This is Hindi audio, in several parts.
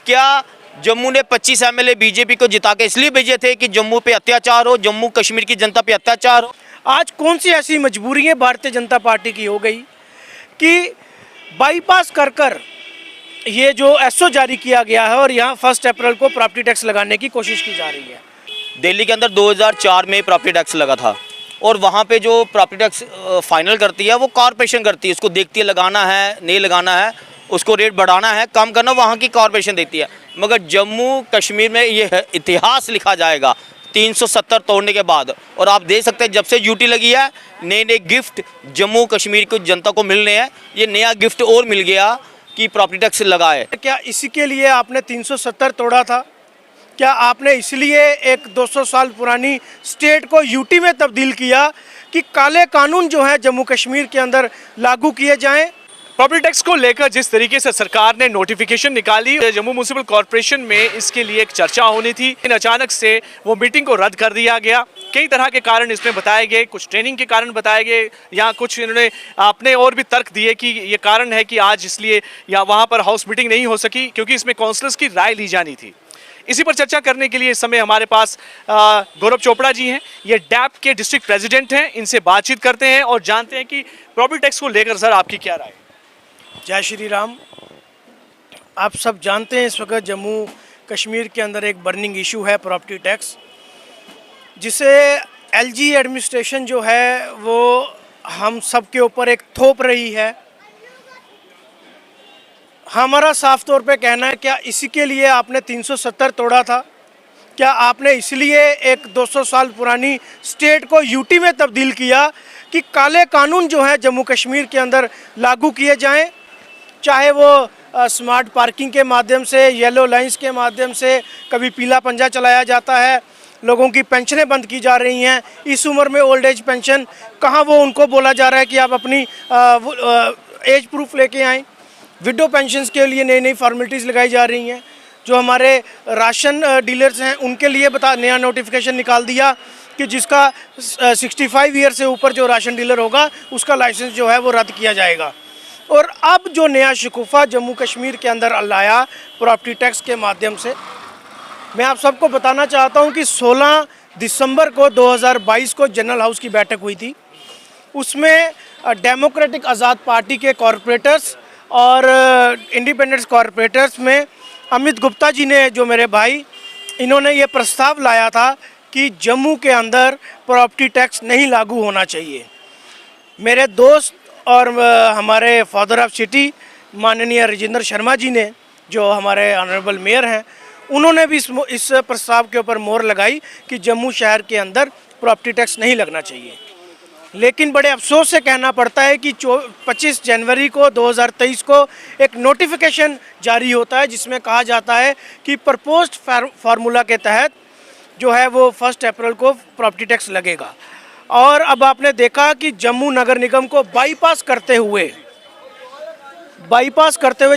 क्या जम्मू ने 25 एमएलए बीजेपी को जिता के इसलिए भेजे थे कि जम्मू पे अत्याचार हो, जम्मू कश्मीर की जनता पे अत्याचार हो? आज कौन सी ऐसी मजबूरियां भारतीय जनता पार्टी की हो गई कि बाईपास कर कर ये जो एसओ जारी किया गया है और यहाँ 1 अप्रैल को प्रॉपर्टी टैक्स लगाने की कोशिश की जा रही है। दिल्ली के अंदर 2004 में प्रॉपर्टी टैक्स लगा था और वहाँ पे जो प्रॉपर्टी टैक्स फाइनल करती है वो कॉरपोरेशन करती है, उसको देखती है लगाना है नहीं लगाना है, उसको रेट बढ़ाना है कम करना, वहाँ की कॉरपोरेशन देखती है। मगर जम्मू कश्मीर में ये इतिहास लिखा जाएगा 370 तोड़ने के बाद। और आप देख सकते हैं जब से ड्यूटी लगी है नए नए गिफ्ट जम्मू कश्मीर की जनता को मिलने हैं। ये नया गिफ्ट और मिल गया कि प्रॉपर्टी टैक्स लगाए। क्या इसी के लिए आपने 370 तोड़ा था? क्या आपने इसलिए एक 200 साल पुरानी स्टेट को यूटी में तब्दील किया कि काले कानून जो है जम्मू कश्मीर के अंदर लागू किए जाएं? प्रॉपर्टी टैक्स को लेकर जिस तरीके से सरकार ने नोटिफिकेशन निकाली, जम्मू म्युनिसिपल कॉरपोरेशन में इसके लिए एक चर्चा होनी थी, लेकिन अचानक से वो मीटिंग को रद्द कर दिया गया। कई तरह के कारण इसमें बताए गए, कुछ ट्रेनिंग के कारण बताए गए, या कुछ इन्होंने अपने और भी तर्क दिए कि ये कारण है कि आज इसलिए या वहाँ पर हाउस मीटिंग नहीं हो सकी क्योंकि इसमें काउंसलर्स की राय ली जानी थी। इसी पर चर्चा करने के लिए इस समय हमारे पास गौरव चोपड़ा जी हैं, ये डैप के डिस्ट्रिक्ट प्रेसिडेंट हैं। इनसे बातचीत करते हैं और जानते हैं कि प्रॉपर्टी टैक्स को लेकर सर आपकी क्या राय है। जय श्री राम। आप सब जानते हैं इस वक्त जम्मू कश्मीर के अंदर एक बर्निंग इशू है प्रॉपर्टी टैक्स, जिसे एलजी एडमिनिस्ट्रेशन जो है वो हम सब के ऊपर एक थोप रही है। हमारा साफ तौर पे कहना है, क्या इसी के लिए आपने 370 तोड़ा था? क्या आपने इसलिए एक 200 साल पुरानी स्टेट को यूटी में तब्दील किया कि काले कानून जो है जम्मू कश्मीर के अंदर लागू किए जाएं? चाहे वो स्मार्ट पार्किंग के माध्यम से, येलो लाइंस के माध्यम से, कभी पीला पंजा चलाया जाता है, लोगों की पेंशनें बंद की जा रही हैं। इस उम्र में ओल्ड एज पेंशन कहाँ, वो उनको बोला जा रहा है कि आप अपनी एज प्रूफ लेके आएँ। विडो पेंशन्स के लिए नई नई फॉर्मेलिटीज़ लगाई जा रही हैं। जो हमारे राशन डीलर्स हैं उनके लिए नया नोटिफिकेशन निकाल दिया कि जिसका 65 ईयर से ऊपर जो राशन डीलर होगा उसका लाइसेंस जो है वो रद्द किया जाएगा। और अब जो नया शिकूफा जम्मू कश्मीर के अंदर लाया प्रॉपर्टी टैक्स के माध्यम से, मैं आप सबको बताना चाहता हूं कि 16 दिसंबर को 2022 को जनरल हाउस की बैठक हुई थी। उसमें डेमोक्रेटिक आज़ाद पार्टी के कॉरपोरेटर्स और इंडिपेंडेंस कॉरपोरेटर्स में अमित गुप्ता जी ने, जो मेरे भाई, इन्होंने ये प्रस्ताव लाया था कि जम्मू के अंदर प्रॉपर्टी टैक्स नहीं लागू होना चाहिए। मेरे दोस्त और हमारे फादर ऑफ सिटी माननीय राजेंद्र शर्मा जी ने, जो हमारे ऑनरेबल मेयर हैं, उन्होंने भी इस प्रस्ताव के ऊपर मोहर लगाई कि जम्मू शहर के अंदर प्रॉपर्टी टैक्स नहीं लगना चाहिए। लेकिन बड़े अफसोस से कहना पड़ता है कि 25 जनवरी को 2023 को एक नोटिफिकेशन जारी होता है जिसमें कहा जाता है कि प्रपोज्ड फार्मूला के तहत जो है वो 1 अप्रैल को प्रॉपर्टी टैक्स लगेगा। और अब आपने देखा कि जम्मू नगर निगम को बाईपास करते हुए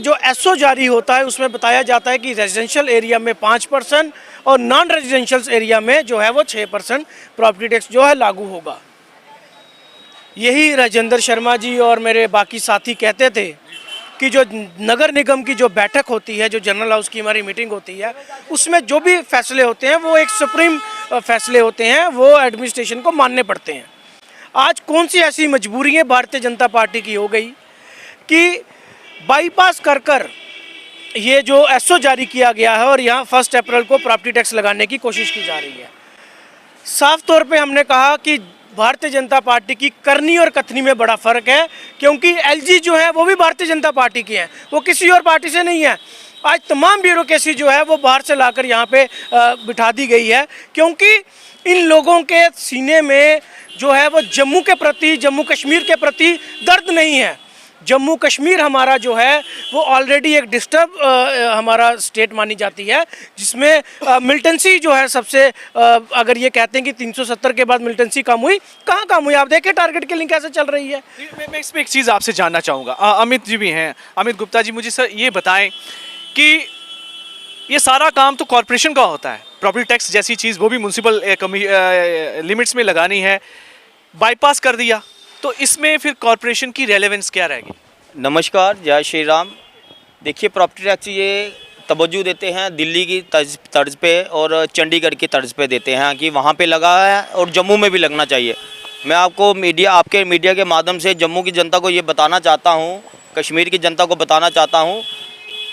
जो एसओ जारी होता है उसमें बताया जाता है कि रेजिडेंशियल एरिया में 5% और नॉन रेजिडेंशियल एरिया में जो है वो 6% प्रॉपर्टी टैक्स जो है लागू होगा। यही राजेंद्र शर्मा जी और मेरे बाकी साथी कहते थे कि जो नगर निगम की जो बैठक होती है, जो जनरल हाउस की हमारी मीटिंग होती है, उसमें जो भी फैसले होते हैं वो एक सुप्रीम फैसले होते हैं, वो एडमिनिस्ट्रेशन को मानने पड़ते हैं। आज कौन सी ऐसी मजबूरियां भारतीय जनता पार्टी की हो गई कि बाईपास कर कर ये जो एसओ जारी किया गया है और यहाँ 1 अप्रैल को प्रॉपर्टी टैक्स लगाने की कोशिश की जा रही है। साफ तौर पे हमने कहा कि भारतीय जनता पार्टी की करनी और कथनी में बड़ा फ़र्क है, क्योंकि एलजी जो है वो भी भारतीय जनता पार्टी की है, वो किसी और पार्टी से नहीं है। आज तमाम ब्यूरोक्रेसी जो है वो बाहर से लाकर यहाँ पे बिठा दी गई है, क्योंकि इन लोगों के सीने में जो है वो जम्मू के प्रति, जम्मू कश्मीर के प्रति दर्द नहीं है। जम्मू कश्मीर हमारा जो है वो ऑलरेडी एक डिस्टर्ब हमारा स्टेट मानी जाती है, जिसमें मिलिटेंसी जो है सबसे अगर ये कहते हैं कि 370 के बाद मिलिटेंसी कम हुई, कहाँ कम हुई? आप देखिए टारगेट किलिंग कैसे चल रही है। मैं इसमें एक चीज़ आपसे जानना चाहूँगा, अमित जी भी हैं, अमित गुप्ता जी, मुझे सर ये बताएं कि ये सारा काम तो कॉरपोरेशन का होता है, प्रॉपर्टी टैक्स जैसी चीज़ वो भी म्युनिसिपल लिमिट्स में लगानी है, बाईपास कर दिया, तो इसमें फिर कॉरपोरेशन की रेलेवेंस क्या रहेगी? नमस्कार, जय श्री राम। देखिए प्रॉपर्टी टैक्स ये तवज्जो देते हैं दिल्ली की तर्ज पे और चंडीगढ़ की तर्ज पे देते हैं कि वहाँ पे लगा है और जम्मू में भी लगना चाहिए। मैं आपको आपके मीडिया के माध्यम से जम्मू की जनता को ये बताना चाहता हूँ, कश्मीर की जनता को बताना चाहता हूँ,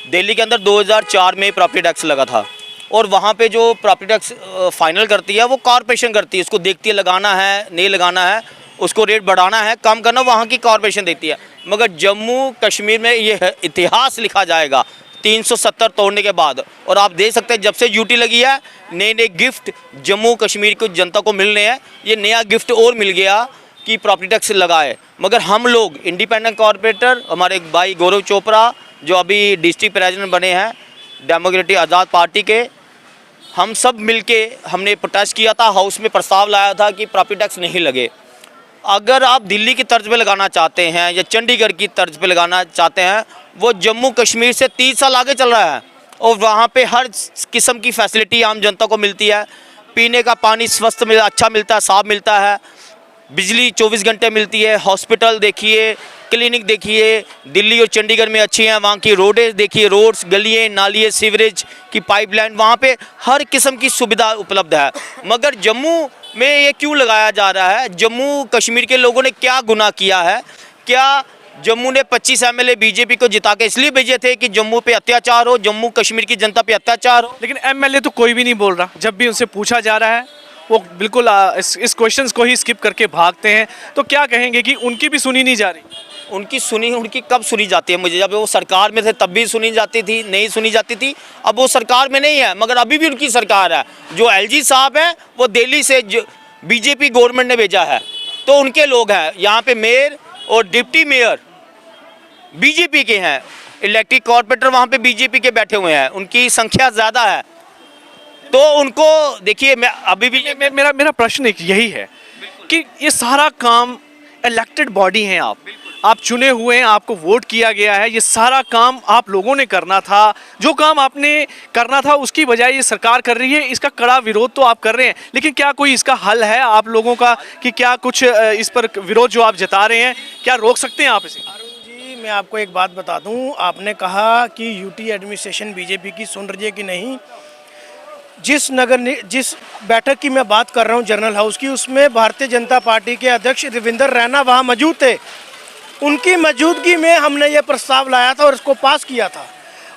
दिल्ली के अंदर 2004 में प्रॉपर्टी टैक्स लगा था और वहाँ पे जो प्रॉपर्टी टैक्स फाइनल करती है वो कॉरपोरेशन करती है। उसको देखती है लगाना है नहीं लगाना है, उसको रेट बढ़ाना है कम करना, वहाँ की कॉरपोरेशन देखती है। मगर जम्मू कश्मीर में ये इतिहास लिखा जाएगा 370 तोड़ने के बाद। और आप देख सकते हैं जब से यूटी लगी है नए नए गिफ्ट जम्मू कश्मीर की जनता को मिलने हैं। ये नया गिफ्ट और मिल गया कि प्रॉपर्टी टैक्स लगाए। मगर हम लोग इंडिपेंडेंट कॉरपोरेटर, हमारे भाई गौरव चोपड़ा जो अभी डिस्ट्रिक्ट प्रेसिडेंट बने हैं डेमोक्रेटिक आज़ाद पार्टी के, हम सब मिलके हमने प्रोटेस्ट किया था, हाउस में प्रस्ताव लाया था कि प्रॉपर्टी टैक्स नहीं लगे। अगर आप दिल्ली की तर्ज पे लगाना चाहते हैं या चंडीगढ़ की तर्ज पे लगाना चाहते हैं, वो जम्मू कश्मीर से 30 साल आगे चल रहा है और वहाँ पे हर किस्म की फैसिलिटी आम जनता को मिलती है। पीने का पानी स्वस्थ अच्छा मिलता है, साफ मिलता है, बिजली 24 घंटे मिलती है, हॉस्पिटल देखिए, क्लिनिक देखिए, दिल्ली और चंडीगढ़ में अच्छी हैं। वहाँ की रोडें देखिए, रोड्स, गलियाँ, नालियाँ, सीवरेज की पाइपलाइन, वहाँ पे हर किस्म की सुविधा उपलब्ध है। मगर जम्मू में ये क्यों लगाया जा रहा है? जम्मू कश्मीर के लोगों ने क्या गुनाह किया है? क्या जम्मू ने 25 एमएलए बीजेपी को जिता के इसलिए भेजे थे कि जम्मू पे अत्याचार हो, जम्मू कश्मीर की जनता पे अत्याचार हो? लेकिन एमएलए तो कोई भी नहीं बोल रहा। जब भी उनसे पूछा जा रहा है वो बिल्कुल इस क्वेश्चंस को ही स्किप करके भागते हैं। तो क्या कहेंगे कि उनकी भी सुनी नहीं जा रही? उनकी कब सुनी जाती है? मुझे जब वो सरकार में थे तब भी सुनी जाती थी, नहीं सुनी जाती थी। अब वो सरकार में नहीं है मगर अभी भी उनकी सरकार है। जो एलजी साहब हैं वो दिल्ली से बीजेपी गवर्नमेंट ने भेजा है, तो उनके लोग हैं। यहाँ पे मेयर और डिप्टी मेयर बीजेपी के हैं, इलेक्टेड कॉर्पोरेटर वहाँ पे बीजेपी के बैठे हुए हैं, उनकी संख्या ज़्यादा है। तो उनको देखिए, मैं अभी भी मेरा प्रश्न एक यही है कि ये सारा काम इलेक्टेड बॉडी हैं, आप चुने हुए हैं, आपको वोट किया गया है, ये सारा काम आप लोगों ने करना था। जो काम आपने करना था उसकी बजाय ये सरकार कर रही है, इसका कड़ा विरोध तो आप कर रहे हैं। लेकिन क्या कोई इसका हल है आप लोगों का कि क्या कुछ इस पर विरोध जो आप जता रहे हैं क्या रोक सकते हैं आप इसे? मैं आपको एक बात बता दूं, आपने कहा कि यूटी एडमिनिस्ट्रेशन बीजेपी की सुन रही है कि नहीं। जिस बैठक की मैं बात कर रहा हूं जनरल हाउस की, उसमें भारतीय जनता पार्टी के अध्यक्ष रविंदर रैना वहां मौजूद थे। उनकी मौजूदगी में हमने ये प्रस्ताव लाया था और इसको पास किया था।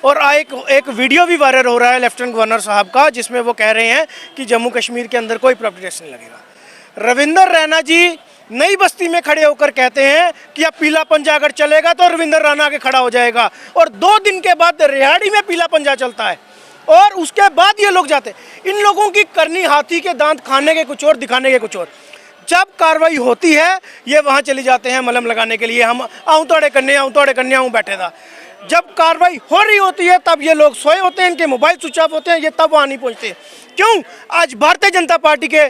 और एक वीडियो भी वायरल हो रहा है लेफ्टिनेंट गवर्नर साहब का, जिसमें वो कह रहे हैं कि जम्मू कश्मीर के अंदर कोई प्रॉपर्टी टैक्स नहीं लगेगा। रविंदर रैना जी नई बस्ती में खड़े होकर कहते हैं कि अब पीला पंजा अगर चलेगा तो रविंदर रैना आगे खड़ा हो जाएगा, और 2 दिन के बाद रेहाड़ी में पीला पंजा चलता है और उसके बाद ये लोग जाते। इन लोगों की करनी हाथी के दांत, खाने के कुछ और दिखाने के कुछ और। जब कार्रवाई होती है ये वहाँ चले जाते हैं मलहम लगाने के लिए, हम आऊँ तोड़े करने आऊँ बैठे था। जब कार्रवाई हो रही होती है तब ये लोग सोए होते हैं, इनके मोबाइल स्विच ऑफ होते हैं, ये तब वहाँ नहीं पहुँचते। क्यों? आज भारतीय जनता पार्टी के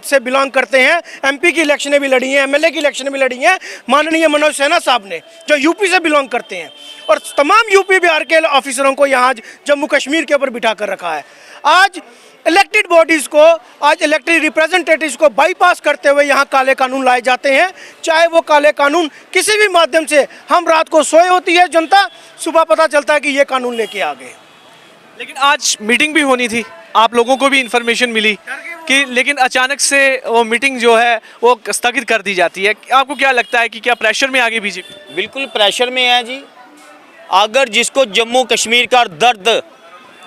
से बिलोंग करते हैं, एमपी की इलेक्शनें भी लड़ी हैं, एमएलए की इलेक्शनें भी लड़ी हैं माननीय मनोज सिन्हा साहब ने, जो यूपी से बिलोंग करते हैं। और तमाम यूपी बिहार के ऑफिसरों को यहाँ जम्मू कश्मीर के ऊपर बिठा कर रखा है। आज इलेक्टेड बॉडीज़ को, आज इलेक्टेड रिप्रेजेंटेटिव्स को बाईपास करते हुए यहाँ काले कानून लाए जाते हैं। चाहे वो काले कानून किसी भी माध्यम से, हम रात को सोए होती है जनता, सुबह पता चलता है कि ये कानून लेके आ गए। लेकिन आज मीटिंग भी होनी थी, आप लोगों को भी इन्फॉर्मेशन मिली कि, लेकिन अचानक से वो मीटिंग जो है वो स्थगित कर दी जाती है। आपको क्या लगता है कि क्या प्रेशर में आ गई बीजेपी? बिल्कुल प्रेशर में है जी। अगर जिसको जम्मू कश्मीर का दर्द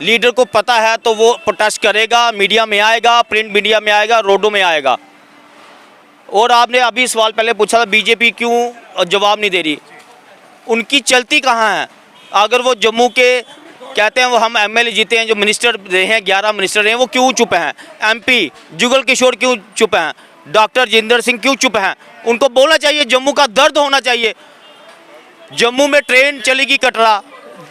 लीडर को पता है तो वो प्रोटेस्ट करेगा, मीडिया में आएगा, प्रिंट मीडिया में आएगा, रोडों में आएगा। और आपने अभी सवाल पहले पूछा था बीजेपी क्यों जवाब नहीं दे रही, उनकी चलती कहाँ है? अगर वो जम्मू के कहते हैं वो हम एमएलए जीते हैं, जो मिनिस्टर रहे हैं 11 मिनिस्टर रहे हैं, वो क्यों चुप हैं? एमपी जुगल किशोर क्यों चुप हैं? डॉक्टर जितेंद्र सिंह क्यों चुप हैं? उनको बोलना चाहिए, जम्मू का दर्द होना चाहिए। जम्मू में ट्रेन चलेगी कटरा,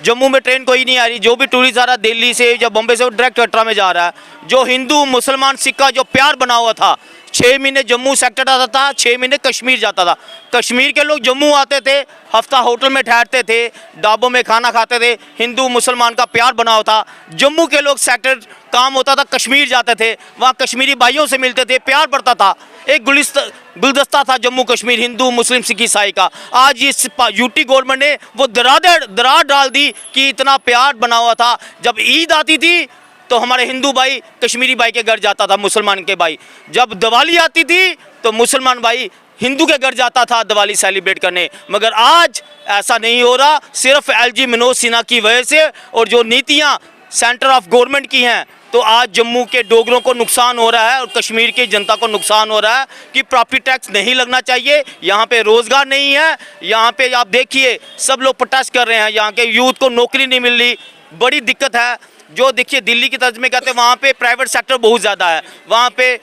जम्मू में ट्रेन कोई नहीं आ रही। जो भी टूरिस्ट आ रहा है दिल्ली से या बम्बई से वो डायरेक्ट कटरा में जा रहा है। जो हिंदू मुसलमान सिख का जो प्यार बना हुआ था, 6 महीने जम्मू सेक्टर आता था, 6 महीने कश्मीर जाता था। कश्मीर के लोग जम्मू आते थे, हफ्ता होटल में ठहरते थे, ढाबों में खाना खाते थे, हिंदू मुसलमान का प्यार बना हुआ था। जम्मू के लोग सेक्टर काम होता था, कश्मीर जाते थे, वहाँ कश्मीरी भाइयों से मिलते थे, प्यार बढ़ता था। एक गुलदस्ता था जम्मू कश्मीर हिंदू मुस्लिम सिख ईसाई का। आज इस यूटी गवर्नमेंट ने वो दरार डाल दी कि इतना प्यार बना हुआ था। जब ईद आती थी तो हमारे हिंदू भाई कश्मीरी भाई के घर जाता था, मुसलमान के भाई। जब दिवाली आती थी तो मुसलमान भाई हिंदू के घर जाता था दिवाली सेलिब्रेट करने। मगर आज ऐसा नहीं हो रहा, सिर्फ एलजी मनोज सिन्हा की वजह से और जो नीतियां सेंटर ऑफ गवर्नमेंट की हैं, तो आज जम्मू के डोगरों को नुकसान हो रहा है और कश्मीर की जनता को नुकसान हो रहा है कि प्रॉपर्टी टैक्स नहीं लगना चाहिए। यहाँ पे रोज़गार नहीं है, यहाँ पे आप देखिए सब लोग प्रोटेस्ट कर रहे हैं, यहाँ के यूथ को नौकरी नहीं मिल रही, बड़ी दिक्कत है। जो देखिए दिल्ली की तर्ज में कहते हैं वहाँ पे प्राइवेट सेक्टर बहुत ज़्यादा है, वहाँ पे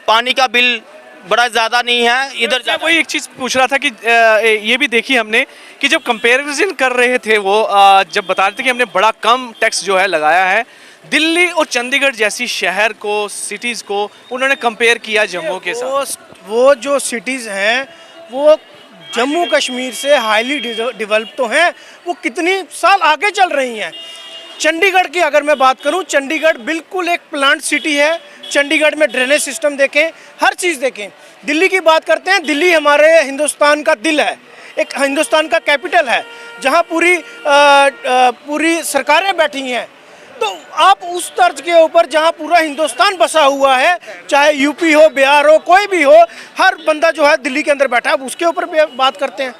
पानी का बिल बड़ा ज़्यादा नहीं है। इधर वही एक चीज़ पूछ रहा था कि ये भी देखी हमने कि जब कंपैरिजन कर रहे थे वो जब बता रहे थे कि हमने बड़ा कम टैक्स जो है लगाया है, दिल्ली और चंडीगढ़ जैसी शहर को, सिटीज़ को उन्होंने कंपेयर किया जम्मू के साथ। वो जो सिटीज़ हैं वो जम्मू कश्मीर से हाईली डेवलप तो हैं, वो कितनी साल आगे चल रही हैं। चंडीगढ़ की अगर मैं बात करूं, चंडीगढ़ बिल्कुल एक प्लांट सिटी है। चंडीगढ़ में ड्रेनेज सिस्टम देखें, हर चीज़ देखें। दिल्ली की बात करते हैं, दिल्ली हमारे हिंदुस्तान का दिल है, एक हिंदुस्तान का कैपिटल है, जहां पूरी सरकारें बैठी हैं। तो आप उस तर्ज के ऊपर जहां पूरा हिंदुस्तान बसा हुआ है, चाहे यूपी हो, बिहार हो, कोई भी हो, हर बंदा जो है दिल्ली के अंदर बैठा है, अब उसके ऊपर बात करते हैं।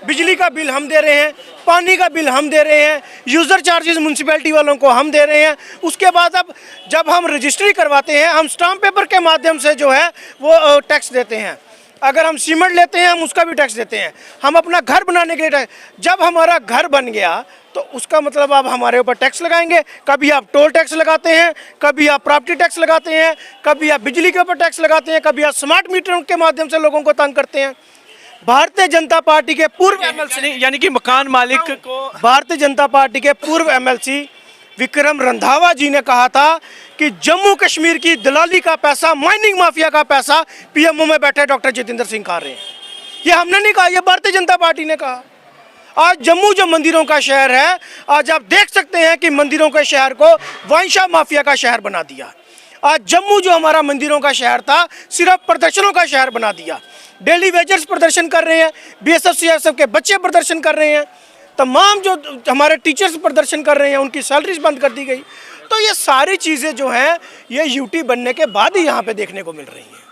बिजली का बिल हम दे रहे हैं, पानी का बिल हम दे रहे हैं, यूज़र चार्जेस म्यूनसिपैलिटी वालों को हम दे रहे हैं। उसके बाद अब जब हम रजिस्ट्री करवाते हैं, हम स्टाम्प पेपर के माध्यम से जो है वो टैक्स देते हैं। अगर हम सीमेंट लेते हैं, हम उसका भी टैक्स देते हैं। हम अपना घर बनाने के लिए जब हमारा घर बन गया तो उसका मतलब आप हमारे ऊपर टैक्स लगाएंगे। कभी आप टोल टैक्स लगाते हैं, कभी आप प्रॉपर्टी टैक्स लगाते हैं, कभी आप बिजली के ऊपर टैक्स लगाते हैं, कभी आप स्मार्ट मीटर के माध्यम से लोगों को तंग करते हैं। भारतीय जनता पार्टी के पूर्व एमएलसी, यानी कि मकान मालिक को, भारतीय जनता पार्टी के पूर्व एमएलसी विक्रम रंधावा जी ने कहा था कि जम्मू कश्मीर की दलाली का पैसा, माइनिंग माफिया का पैसा पीएमओ में बैठे डॉक्टर जितेंद्र सिंह खा रहे हैं। ये हमने नहीं कहा, ये भारतीय जनता पार्टी ने कहा। आज जम्मू जो मंदिरों का शहर है, आज आप देख सकते हैं कि मंदिरों के शहर को वाइनशॉप माफिया का शहर बना दिया। आज जम्मू जो हमारा मंदिरों का शहर था, सिर्फ प्रदर्शनों का शहर बना दिया। डेली वेजर्स प्रदर्शन कर रहे हैं, बीएसएफ सीआरपीएफ के बच्चे प्रदर्शन कर रहे हैं, तमाम जो हमारे टीचर्स प्रदर्शन कर रहे हैं, उनकी सैलरीज बंद कर दी गई। तो ये सारी चीज़ें जो हैं ये यूटी बनने के बाद ही यहाँ पे देखने को मिल रही हैं।